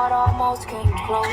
God almost came close,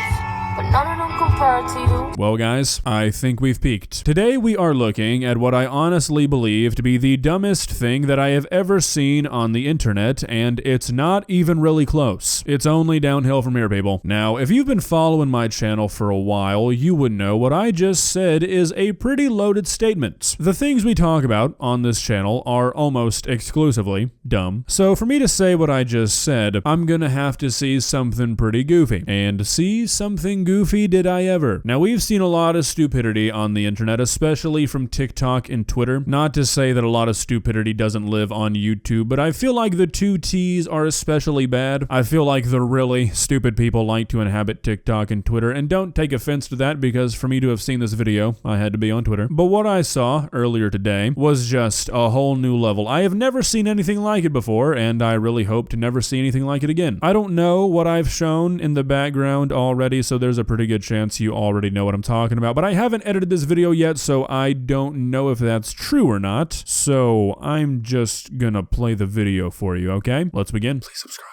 but none of them compared to you. Well guys, I think we've peaked. Today we are looking at what I honestly believe to be the dumbest thing that I have ever seen on the internet, and it's not even really close. It's only downhill from here, people. Now, if you've been following my channel for a while, you would know what I just said is a pretty loaded statement. The things we talk about on this channel are almost exclusively dumb. So for me to say what I just said, I'm gonna have to see something pretty goofy. And see something goofy did I ever. Now we've seen a lot of stupidity on the internet, especially from TikTok and Twitter. Not to say that a lot of stupidity doesn't live on YouTube, but I feel like the two T's are especially bad. I feel like the really stupid people like to inhabit TikTok and Twitter, and don't take offense to that because for me to have seen this video, I had to be on Twitter. But what I saw earlier today was just a whole new level. I have never seen anything like it before, and I really hope to never see anything like it again. I don't know what I've shown in the background already, so there's a pretty good chance you already know what I'm talking about, but I haven't edited this video yet, so I don't know if that's true or not. So I'm just gonna play the video for you, okay? Let's begin. Please subscribe.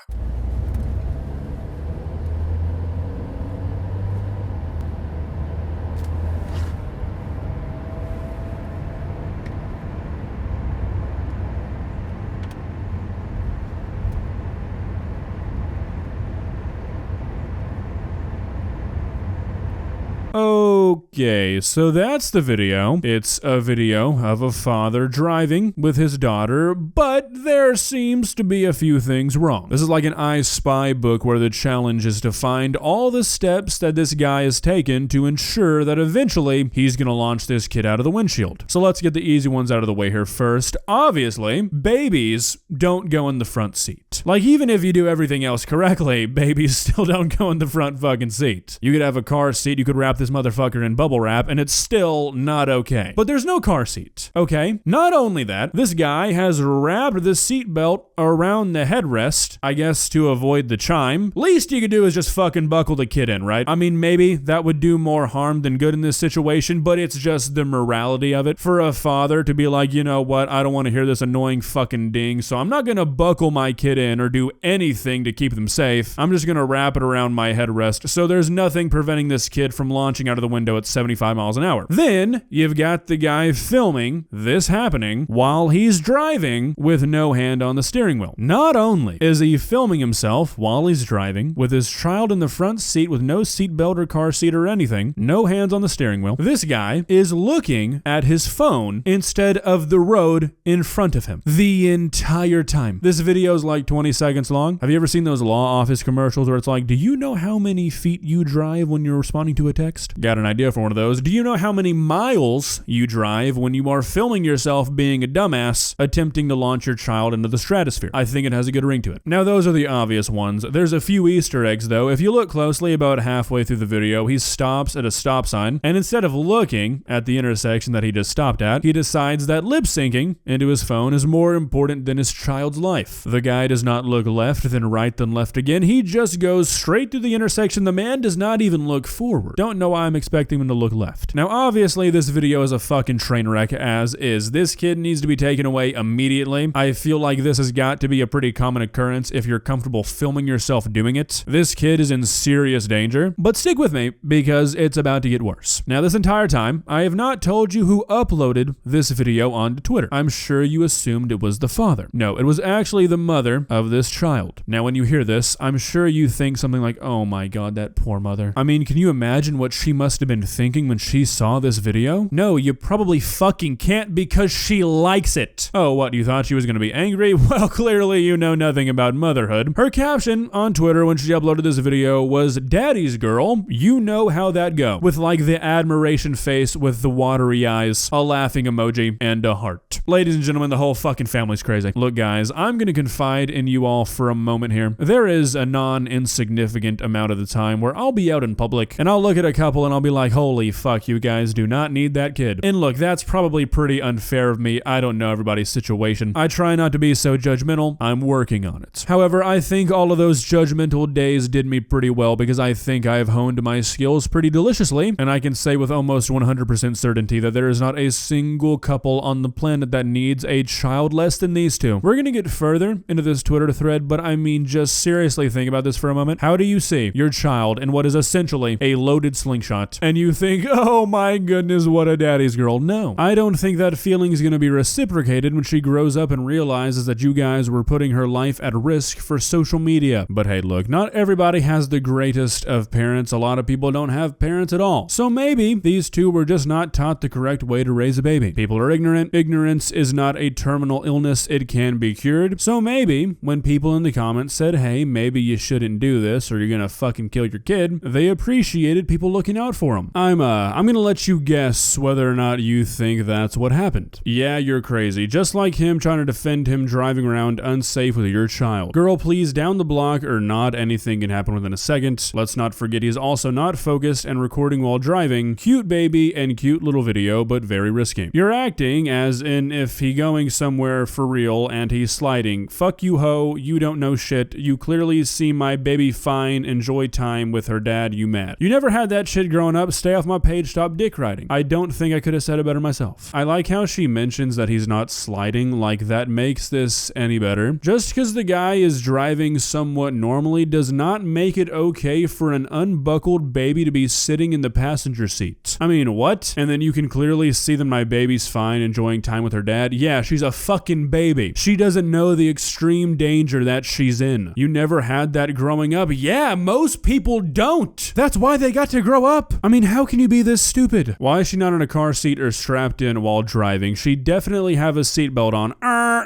Okay, so that's the video. It's a video of a father driving with his daughter, but there seems to be a few things wrong. This is like an I Spy book where the challenge is to find all the steps that this guy has taken to ensure that eventually he's gonna launch this kid out of the windshield. So let's get the easy ones out of the way here first. Obviously, babies don't go in the front seat. Like, even if you do everything else correctly, babies still don't go in the front fucking seat. You could have a car seat, you could wrap this motherfucker in bubble wrap, and it's still not okay. But there's no car seat, okay? Not only that, this guy has wrapped the seatbelt around the headrest, I guess to avoid the chime. Least you could do is just fucking buckle the kid in, right? I mean, maybe that would do more harm than good in this situation, but it's just the morality of it. For a father to be like, you know what, I don't want to hear this annoying fucking ding, so I'm not gonna buckle my kid in or do anything to keep them safe. I'm just gonna wrap it around my headrest, so there's nothing preventing this kid from launching out of the window at 75 miles an hour. Then you've got the guy filming this happening while he's driving with no hand on the steering wheel. Not only is he filming himself while he's driving with his child in the front seat with no seatbelt or car seat or anything, no hands on the steering wheel, this guy is looking at his phone instead of the road in front of him the entire time. This video is like 20 seconds long. Have you ever seen those law office commercials where it's like, do you know how many feet you drive when you're responding to a text? Got an idea for one of those. Do you know how many miles you drive when you are filming yourself being a dumbass attempting to launch your child into the stratosphere? I think it has a good ring to it. Now, those are the obvious ones. There's a few Easter eggs though. If you look closely, about halfway through the video, he stops at a stop sign, and instead of looking at the intersection that he just stopped at, he decides that lip syncing into his phone is more important than his child's life. The guy does not look left, then right, then left again. He just goes straight through the intersection. The man does not even look forward. Don't know why I'm expecting him to look left. Now, obviously, this video is a fucking train wreck as is. This kid needs to be taken away immediately. I feel like this has got to be a pretty common occurrence if you're comfortable filming yourself doing it. This kid is in serious danger, but stick with me because it's about to get worse. Now, this entire time, I have not told you who uploaded this video onto Twitter. I'm sure you assumed it was the father. No, it was actually the mother of this child. Now, when you hear this, I'm sure you think something like, oh my god, that poor mother. I mean, can you imagine what she must have been thinking when she saw this video? No, you probably fucking can't because she likes it. Oh, what, you thought she was gonna be angry? Well, clearly you know nothing about motherhood. Her caption on Twitter when she uploaded this video was, "Daddy's girl, you know how that go," with like the admiration face with the watery eyes, a laughing emoji, and a heart. Ladies and gentlemen, the whole fucking family's crazy. Look guys, I'm gonna confide in you all for a moment here. There is a non-insignificant amount of the time where I'll be out in public and I'll look at a couple and I'll be like, holy fuck, you guys do not need that kid. And look, that's probably pretty unfair of me. I don't know everybody's situation. I try not to be so judgmental. I'm working on it. However, I think all of those judgmental days did me pretty well because I think I have honed my skills pretty deliciously, and I can say with almost 100% certainty that there is not a single couple on the planet that needs a child less than these two. We're gonna get further into this Twitter thread, but I mean, just seriously think about this for a moment. How do you see your child in what is essentially a loaded slingshot, and you think, oh my goodness, what a daddy's girl? No, I don't think that feeling is gonna be reciprocated when she grows up and realizes that you guys were putting her life at risk for social media. But hey, look, not everybody has the greatest of parents. A lot of people don't have parents at all. So maybe these two were just not taught the correct way to raise a baby. People are ignorant. Ignorance is not a terminal illness. It can be cured. So maybe when people in the comments said, hey, maybe you shouldn't do this or you're gonna fucking kill your kid, they appreciated people looking out for them. I'm gonna let you guess whether or not you think that's what happened. Yeah, you're crazy. Just like him trying to defend him driving around unsafe with your child. Girl, please, down the block or not, anything can happen within a second. Let's not forget he's also not focused and recording while driving. Cute baby and cute little video, but very risky. You're acting as in if he going somewhere for real and he's sliding. Fuck you, ho. You don't know shit. You clearly see my baby fine, enjoy time with her dad, you mad. You never had that shit growing up. Stay off my page, stop dick riding. I don't think I could have said it better myself. I like how she mentions that he's not sliding, like that makes this any better. Just because the guy is driving somewhat normally does not make it okay for an unbuckled baby to be sitting in the passenger seat. I mean, what? And then you can clearly see that my baby's fine, enjoying time with her dad. Yeah, she's a fucking baby. She doesn't know the extreme danger that she's in. You never had that growing up. Yeah, most people don't. That's why they got to grow up. I mean, how can you be this stupid? Why is she not in a car seat or strapped in while driving? She definitely have a seatbelt on.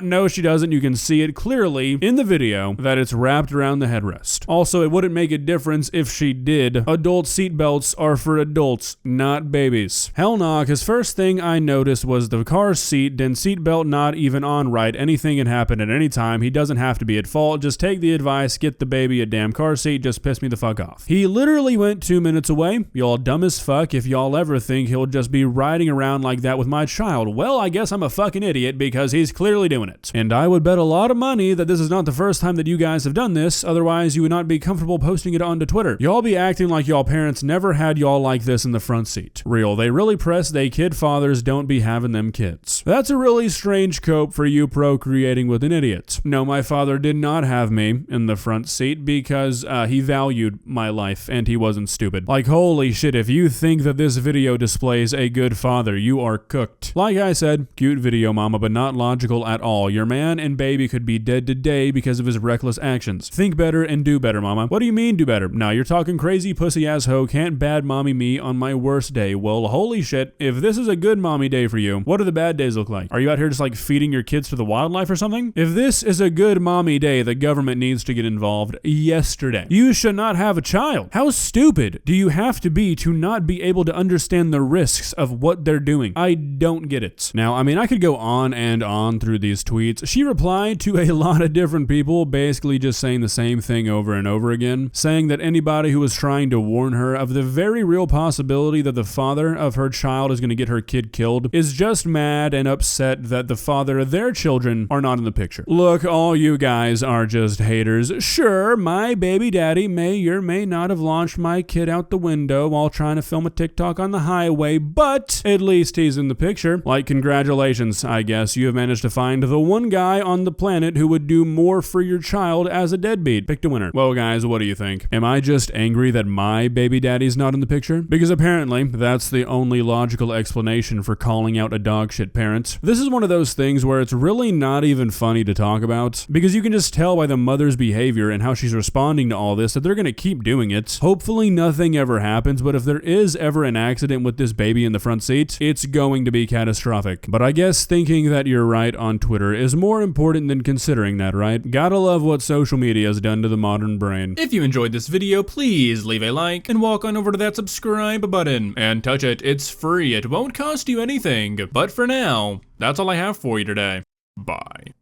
No, she doesn't. You can see it clearly in the video that it's wrapped around the headrest. Also, it wouldn't make a difference if she did. Adult seatbelts are for adults, not babies. Hell nah, because first thing I noticed was the car seat, then seatbelt not even on right. Anything can happen at any time. He doesn't have to be at fault. Just take the advice, get the baby a damn car seat, just piss me the fuck off. He literally went 2 minutes away. Y'all dumb as fuck if y'all ever think he'll just be riding around like that with my child. Well, I guess I'm a fucking idiot because he's clearly doing it. And I would bet a lot of money that this is not the first time that you guys have done this, otherwise you would not be comfortable posting it onto Twitter. Y'all be acting like y'all parents never had y'all like this in the front seat. Real, they really press they kid fathers don't be having them kids. That's a really strange cope for you procreating with an idiot. No, my father did not have me in the front seat because he valued my life and he wasn't stupid. Like, holy shit, if you think that this video displays a good father, you are cooked. Like I said, cute video mama, but not logical at all. Your man and baby could be dead today because of his reckless actions. Think better and do better, mama. What do you mean do better? Now you're talking crazy pussy ass hoe, can't bad mommy me on my worst day. Well, holy shit, if this is a good mommy day for you, what do the bad days look like? Are you out here just like feeding your kids to the wildlife or something? If this is a good mommy day, the government needs to get involved yesterday. You should not have a child. How stupid do you have to be to not be able to understand the risks of what they're doing? I don't get it. Now, I mean, I could go on and on through these tweets. She replied to a lot of different people, basically just saying the same thing over and over again, saying that anybody who was trying to warn her of the very real possibility that the father of her child is going to get her kid killed is just mad and upset that the father of their children are not in the picture. Look, all you guys are just haters. Sure, my baby daddy may or may not have launched my kid out the window while trying to film a TikTok on the highway, but at least he's in the picture. Like, congratulations, I guess. You have managed to find the one guy on the planet who would do more for your child as a deadbeat. Picked a winner. Well, guys, what do you think? Am I just angry that my baby daddy's not in the picture? Because apparently, that's the only logical explanation for calling out a dog shit parent. This is one of those things where it's really not even funny to talk about, because you can just tell by the mother's behavior and how she's responding to all this that they're gonna keep doing it. Hopefully nothing ever happens, but if there is ever an accident with this baby in the front seat, it's going to be catastrophic. But I guess thinking that you're right on Twitter is more important than considering that, right? Gotta love what social media has done to the modern brain. If you enjoyed this video, please leave a like and walk on over to that subscribe button and touch it. It's free. It won't cost you anything. But for now, that's all I have for you today. Bye.